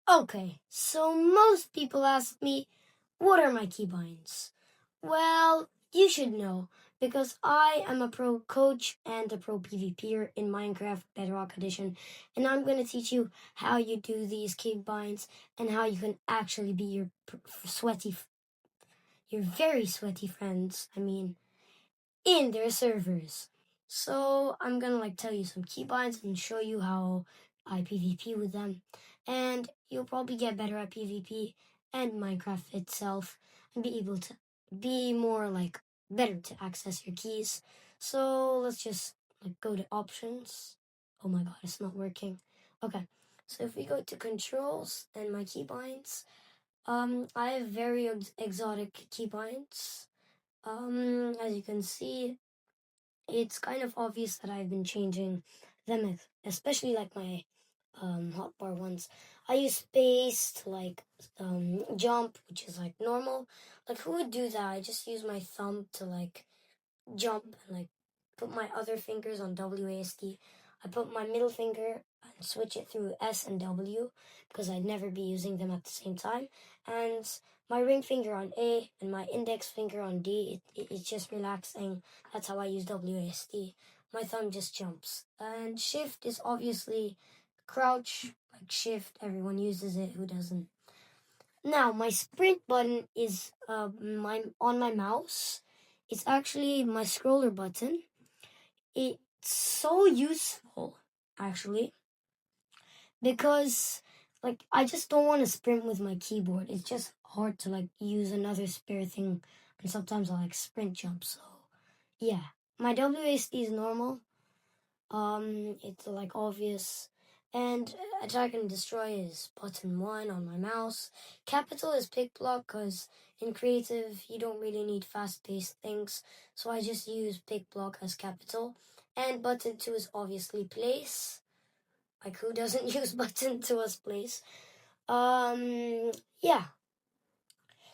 Okay, so most people ask me, what are my keybinds? Well, you should know, because I am a pro coach and a pro PvPer in Minecraft Bedrock Edition, and I'm going to teach you how you do these keybinds and how you can actually be your very sweaty friends, in their servers. So I'm gonna tell you some keybinds and show you how I PvP with them, and you'll probably get better at PvP and Minecraft itself, and be able to be more better to access your keys. So let's just go to options. Oh my god, it's not working. Okay, so if we go to controls and my keybinds, I have very exotic keybinds. As you can see, it's kind of obvious that I've been changing them, especially my hotbar ones. I use space to jump, which is normal. Who would do that? I just use my thumb to jump and put my other fingers on WASD. I put my middle finger and switch it through S and W because I'd never be using them at the same time. And my ring finger on A and my index finger on D, it's just relaxing. That's how I use WASD. My thumb just jumps. And shift is obviously crouch, like shift. Everyone uses it, who doesn't? Now, my sprint button is on my mouse. It's actually my scroller button. It's so useful, actually, because I just don't want to sprint with my keyboard. It's just hard to use another spare thing, and sometimes I sprint jump. So yeah, my WASD is normal. It's obvious. And attack and destroy is button 1 on my mouse. Capital is pick block because in creative you don't really need fast-paced things, so I just use pick block as capital. And button 2 is obviously place. Who doesn't use button 2 as place? Yeah.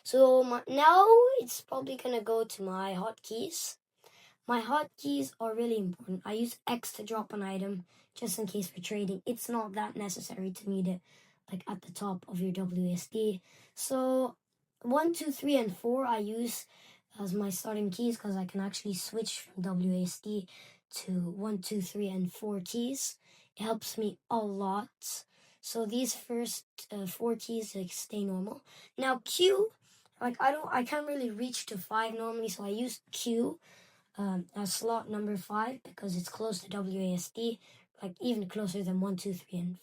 So now it's probably gonna go to my hotkeys. My hotkeys are really important. I use X to drop an item just in case for trading. It's not that necessary to need it at the top of your WSD. So 1, 2, 3, and 4 I use as my starting keys because I can actually switch from WSD to 1, 2, 3, and 4 keys. It helps me a lot. So these first 4 keys stay normal. Now Q, I can't really reach to 5 normally, so I use Q as slot number 5 because it's close to WASD, even closer than 1, 2, 3, and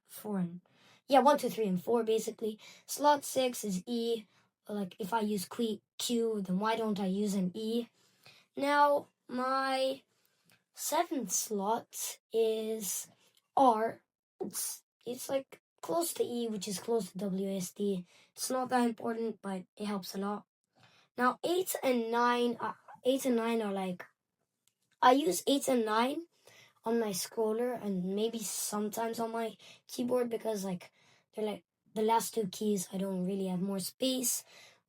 4 and 1, 2, 3, and 4 basically. Slot 6 is E. If I use Q, then why don't I use an E? Now my 7th slot is R. It's close to E, which is close to WASD. It's not that important, but it helps a lot. Now 8 and 9 are I use 8 and 9 on my scroller and maybe sometimes on my keyboard because they're the last 2 keys. I don't really have more space,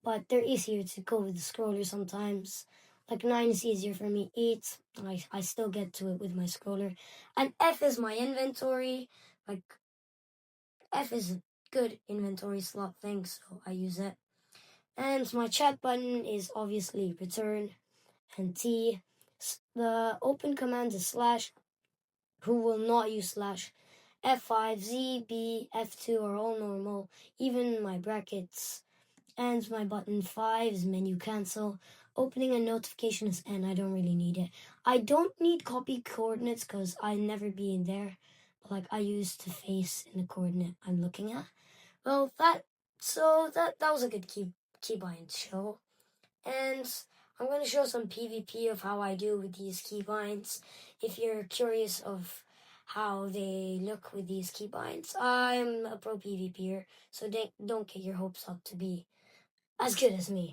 but they're easier to go with the scroller sometimes. 9 is easier for me. 8, I still get to it with my scroller. And F is my inventory. F is a good inventory slot thing, so I use it. And my chat button is obviously return. And T, the open command is slash, who will not use slash. F5, Z, B, F2 are all normal, even my brackets. And my button 5 is menu cancel. Opening a notification is N, I don't really need it. I don't need copy coordinates because I never be in there. But I use to face in the coordinate I'm looking at. Well, that was a good keybind show. And I'm going to show some PvP of how I do with these keybinds. If you're curious of how they look with these keybinds, I'm a pro PvPer, so don't get your hopes up to be as good as me.